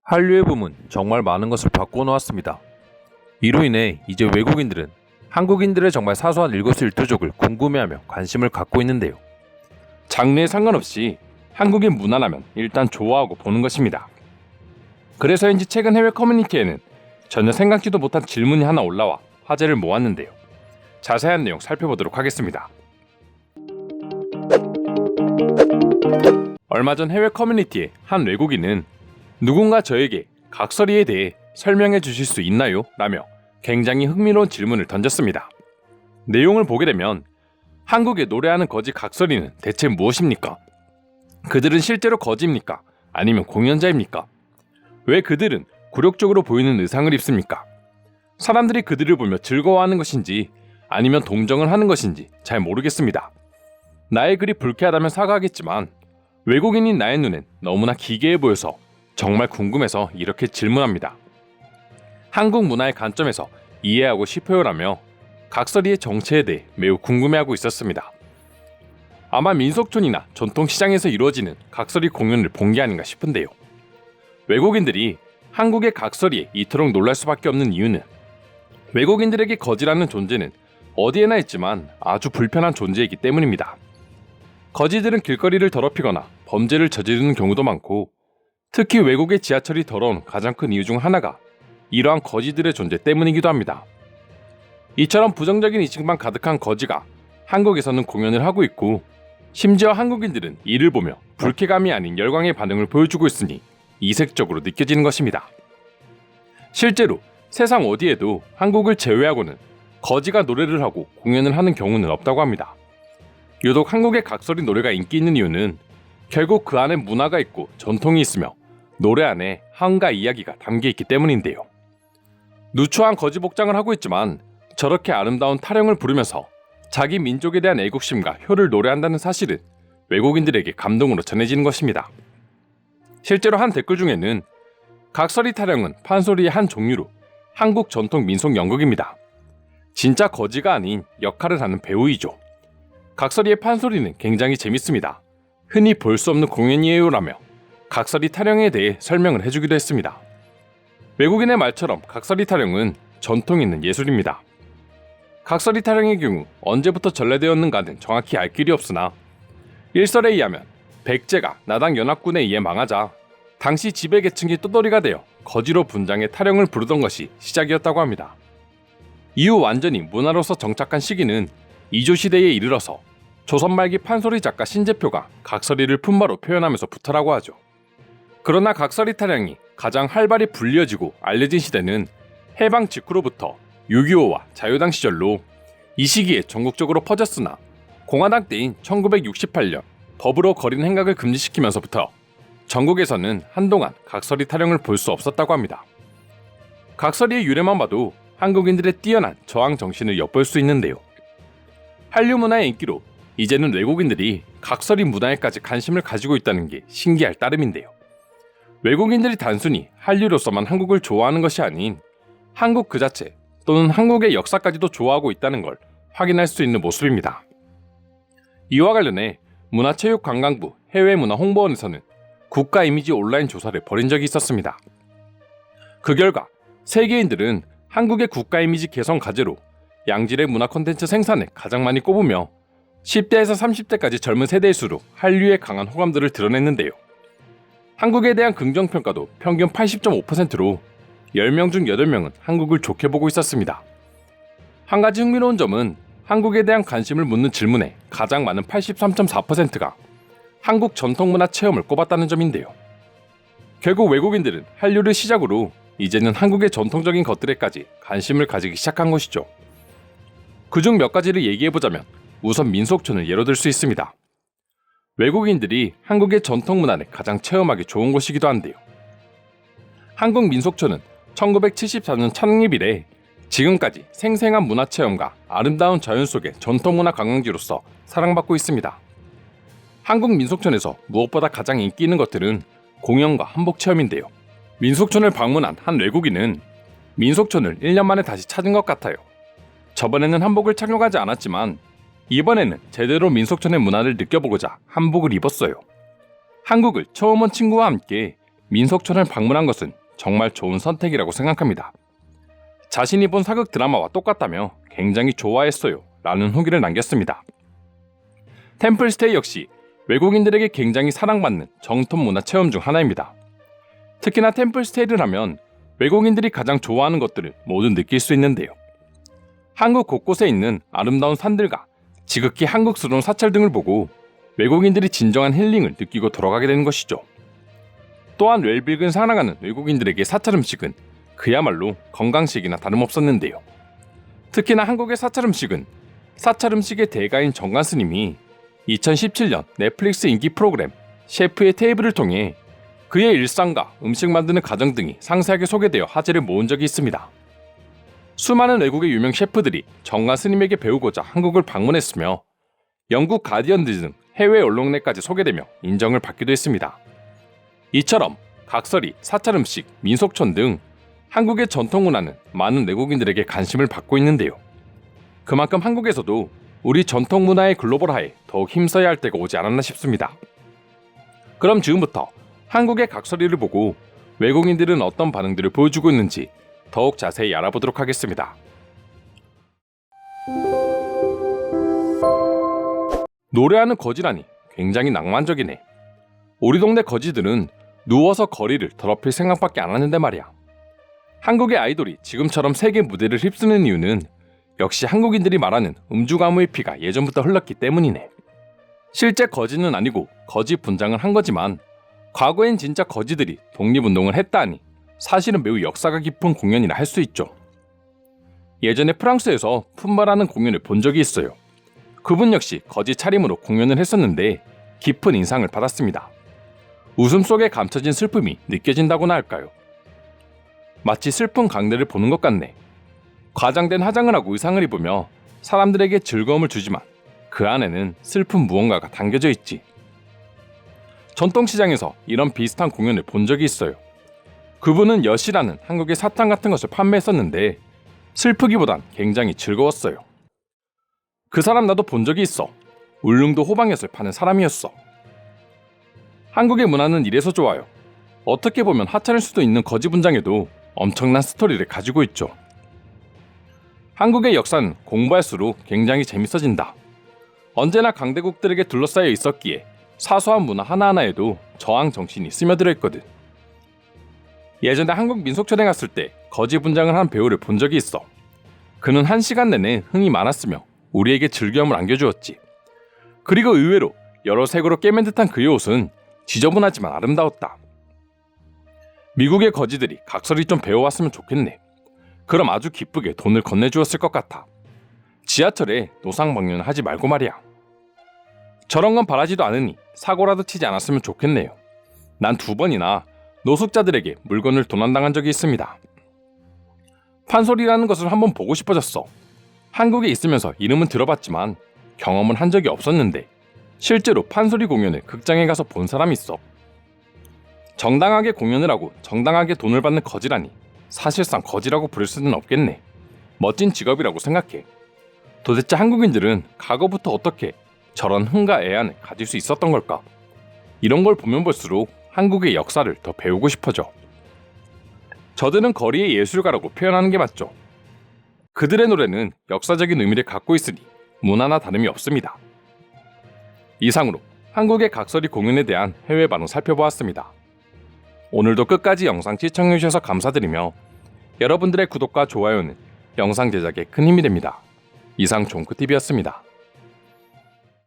한류의 붐은 정말 많은 것을 바꿔놓았습니다. 이로 인해 이제 외국인들은 한국인들의 정말 사소한 일거수일투족을 궁금해하며 관심을 갖고 있는데요. 장르에 상관없이 한국인 문화라면 일단 좋아하고 보는 것입니다. 그래서인지 최근 해외 커뮤니티에는 전혀 생각지도 못한 질문이 하나 올라와 화제를 모았는데요. 자세한 내용 살펴보도록 하겠습니다. 얼마 전 해외 커뮤니티의 한 외국인은 누군가 저에게 각설이에 대해 설명해 주실 수 있나요? 라며 굉장히 흥미로운 질문을 던졌습니다. 내용을 보게 되면 한국에 노래하는 거지 각설이는 대체 무엇입니까? 그들은 실제로 거지입니까? 아니면 공연자입니까? 왜 그들은 굴욕적으로 보이는 의상을 입습니까? 사람들이 그들을 보며 즐거워하는 것인지 아니면 동정을 하는 것인지 잘 모르겠습니다. 나의 글이 불쾌하다면 사과하겠지만 외국인인 나의 눈엔 너무나 기괴해 보여서 정말 궁금해서 이렇게 질문합니다. 한국 문화의 관점에서 이해하고 싶어요라며 각설이의 정체에 대해 매우 궁금해하고 있었습니다. 아마 민속촌이나 전통시장에서 이루어지는 각설이 공연을 본 게 아닌가 싶은데요. 외국인들이 한국의 각설이에 이토록 놀랄 수밖에 없는 이유는 외국인들에게 거지라는 존재는 어디에나 있지만 아주 불편한 존재이기 때문입니다. 거지들은 길거리를 더럽히거나 범죄를 저지르는 경우도 많고 특히 외국의 지하철이 더러운 가장 큰 이유 중 하나가 이러한 거지들의 존재 때문이기도 합니다. 이처럼 부정적인 인식만 가득한 거지가 한국에서는 공연을 하고 있고 심지어 한국인들은 이를 보며 불쾌감이 아닌 열광의 반응을 보여주고 있으니 이색적으로 느껴지는 것입니다. 실제로 세상 어디에도 한국을 제외하고는 거지가 노래를 하고 공연을 하는 경우는 없다고 합니다. 유독 한국의 각설이 노래가 인기 있는 이유는 결국 그 안에 문화가 있고 전통이 있으며 노래 안에 한가 이야기가 담겨있기 때문인데요. 누추한 거지 복장을 하고 있지만 저렇게 아름다운 타령을 부르면서 자기 민족에 대한 애국심과 효를 노래한다는 사실은 외국인들에게 감동으로 전해지는 것입니다. 실제로 한 댓글 중에는 각설이 타령은 판소리의 한 종류로 한국 전통 민속 연극입니다. 진짜 거지가 아닌 역할을 하는 배우이죠. 각설이의 판소리는 굉장히 재밌습니다. 흔히 볼 수 없는 공연이에요라며 각설이 타령에 대해 설명을 해주기도 했습니다. 외국인의 말처럼 각설이 타령은 전통 있는 예술입니다. 각설이 타령의 경우 언제부터 전래되었는가는 정확히 알 길이 없으나 일설에 의하면 백제가 나당 연합군에 의해 망하자 당시 지배계층이 떠돌이가 되어 거지로 분장해 타령을 부르던 것이 시작이었다고 합니다. 이후 완전히 문화로서 정착한 시기는 이조시대에 이르러서 조선 말기 판소리 작가 신재표가 각설이를 품바로 표현하면서부터라고 하죠. 그러나 각설이 타령이 가장 활발히 불려지고 알려진 시대는 해방 직후로부터 6.25와 자유당 시절로 이 시기에 전국적으로 퍼졌으나 공화당 때인 1968년 법으로 거린 행각을 금지시키면서부터 전국에서는 한동안 각설이 타령을 볼 수 없었다고 합니다. 각설이의 유래만 봐도 한국인들의 뛰어난 저항 정신을 엿볼 수 있는데요. 한류 문화의 인기로 이제는 외국인들이 각설이 문화에까지 관심을 가지고 있다는 게 신기할 따름인데요. 외국인들이 단순히 한류로서만 한국을 좋아하는 것이 아닌 한국 그 자체 또는 한국의 역사까지도 좋아하고 있다는 걸 확인할 수 있는 모습입니다. 이와 관련해 문화체육관광부 해외문화홍보원에서는 국가 이미지 온라인 조사를 벌인 적이 있었습니다. 그 결과 세계인들은 한국의 국가 이미지 개선 과제로 양질의 문화 콘텐츠 생산을 가장 많이 꼽으며 10대에서 30대까지 젊은 세대일수록 한류에 강한 호감도를 드러냈는데요. 한국에 대한 긍정평가도 평균 80.5%로 10명 중 8명은 한국을 좋게 보고 있었습니다. 한 가지 흥미로운 점은 한국에 대한 관심을 묻는 질문에 가장 많은 83.4%가 한국 전통문화 체험을 꼽았다는 점인데요. 결국 외국인들은 한류를 시작으로 이제는 한국의 전통적인 것들에까지 관심을 가지기 시작한 것이죠. 그중 몇 가지를 얘기해보자면 우선 민속촌을 예로 들 수 있습니다. 외국인들이 한국의 전통문화를 가장 체험하기 좋은 곳이기도 한데요. 한국 민속촌은 1974년 창립 이래 지금까지 생생한 문화체험과 아름다운 자연 속의 전통문화 관광지로서 사랑받고 있습니다. 한국 민속촌에서 무엇보다 가장 인기 있는 것들은 공연과 한복 체험인데요. 민속촌을 방문한 한 외국인은 민속촌을 1년 만에 다시 찾은 것 같아요. 저번에는 한복을 착용하지 않았지만 이번에는 제대로 민속촌의 문화를 느껴보고자 한복을 입었어요. 한국을 처음 온 친구와 함께 민속촌을 방문한 것은 정말 좋은 선택이라고 생각합니다. 자신이 본 사극 드라마와 똑같다며 굉장히 좋아했어요 라는 후기를 남겼습니다. 템플스테이 역시 외국인들에게 굉장히 사랑받는 정통문화 체험 중 하나입니다. 특히나 템플스테이를 하면 외국인들이 가장 좋아하는 것들을 모두 느낄 수 있는데요. 한국 곳곳에 있는 아름다운 산들과 지극히 한국스러운 사찰 등을 보고 외국인들이 진정한 힐링을 느끼고 돌아가게 되는 것이죠. 또한 웰빌근 사랑하는 외국인들에게 사찰 음식은 그야말로 건강식이나 다름없었는데요. 특히나 한국의 사찰 음식은 사찰 음식의 대가인 정관 스님이 2017년 넷플릭스 인기 프로그램 셰프의 테이블을 통해 그의 일상과 음식 만드는 과정 등이 상세하게 소개되어 화제를 모은 적이 있습니다. 수많은 외국의 유명 셰프들이 정관 스님에게 배우고자 한국을 방문했으며 영국 가디언즈 등 해외 언론에까지 소개되며 인정을 받기도 했습니다. 이처럼 각설이, 사찰 음식, 민속촌 등 한국의 전통 문화는 많은 외국인들에게 관심을 받고 있는데요. 그만큼 한국에서도 우리 전통 문화의 글로벌화에 더욱 힘써야 할 때가 오지 않았나 싶습니다. 그럼 지금부터 한국의 각설이를 보고 외국인들은 어떤 반응들을 보여주고 있는지 더욱 자세히 알아보도록 하겠습니다. 노래하는 거지라니 굉장히 낭만적이네. 우리 동네 거지들은 누워서 거리를 더럽힐 생각밖에 안 하는데 말이야. 한국의 아이돌이 지금처럼 세계 무대를 휩쓰는 이유는 역시 한국인들이 말하는 음주가무의 피가 예전부터 흘렀기 때문이네. 실제 거지는 아니고 거지 분장을 한 거지만 과거엔 진짜 거지들이 독립운동을 했다 하니 사실은 매우 역사가 깊은 공연이라 할 수 있죠. 예전에 프랑스에서 푼바라는 공연을 본 적이 있어요. 그분 역시 거지 차림으로 공연을 했었는데 깊은 인상을 받았습니다. 웃음 속에 감춰진 슬픔이 느껴진다고나 할까요? 마치 슬픈 강대를 보는 것 같네. 과장된 화장을 하고 의상을 입으며 사람들에게 즐거움을 주지만 그 안에는 슬픈 무언가가 담겨져 있지. 전통시장에서 이런 비슷한 공연을 본 적이 있어요. 그분은 엿이라는 한국의 사탕 같은 것을 판매했었는데 슬프기보단 굉장히 즐거웠어요. 그 사람 나도 본 적이 있어. 울릉도 호방엿을 파는 사람이었어. 한국의 문화는 이래서 좋아요. 어떻게 보면 하찮을 수도 있는 거지 분장에도 엄청난 스토리를 가지고 있죠. 한국의 역사는 공부할수록 굉장히 재밌어진다. 언제나 강대국들에게 둘러싸여 있었기에 사소한 문화 하나하나에도 저항 정신이 스며들어 있거든. 예전에 한국 민속촌에 갔을 때 거지 분장을 한 배우를 본 적이 있어. 그는 1시간 내내 흥이 많았으며 우리에게 즐거움을 안겨주었지. 그리고 의외로 여러 색으로 꿰맨 듯한 그의 옷은 지저분하지만 아름다웠다. 미국의 거지들이 각설이 좀 배워왔으면 좋겠네. 그럼 아주 기쁘게 돈을 건네주었을 것 같아. 지하철에 노상 방뇨는 하지 말고 말이야. 저런 건 바라지도 않으니 사고라도 치지 않았으면 좋겠네요. 난 2번이나 노숙자들에게 물건을 도난당한 적이 있습니다. 판소리라는 것을 한번 보고 싶어졌어. 한국에 있으면서 이름은 들어봤지만 경험은 한 적이 없었는데 실제로 판소리 공연을 극장에 가서 본 사람이 있어. 정당하게 공연을 하고 정당하게 돈을 받는 거지라니 사실상 거지라고 부를 수는 없겠네. 멋진 직업이라고 생각해. 도대체 한국인들은 과거부터 어떻게 저런 흥과 애안을 가질 수 있었던 걸까? 이런 걸 보면 볼수록 한국의 역사를 더 배우고 싶어져. 저들은 거리의 예술가라고 표현하는 게 맞죠. 그들의 노래는 역사적인 의미를 갖고 있으니 문화나 다름이 없습니다. 이상으로 한국의 각설이 공연에 대한 해외 반응 살펴보았습니다. 오늘도 끝까지 영상 시청해주셔서 감사드리며 여러분들의 구독과 좋아요는 영상 제작에 큰 힘이 됩니다. 이상 종크TV였습니다.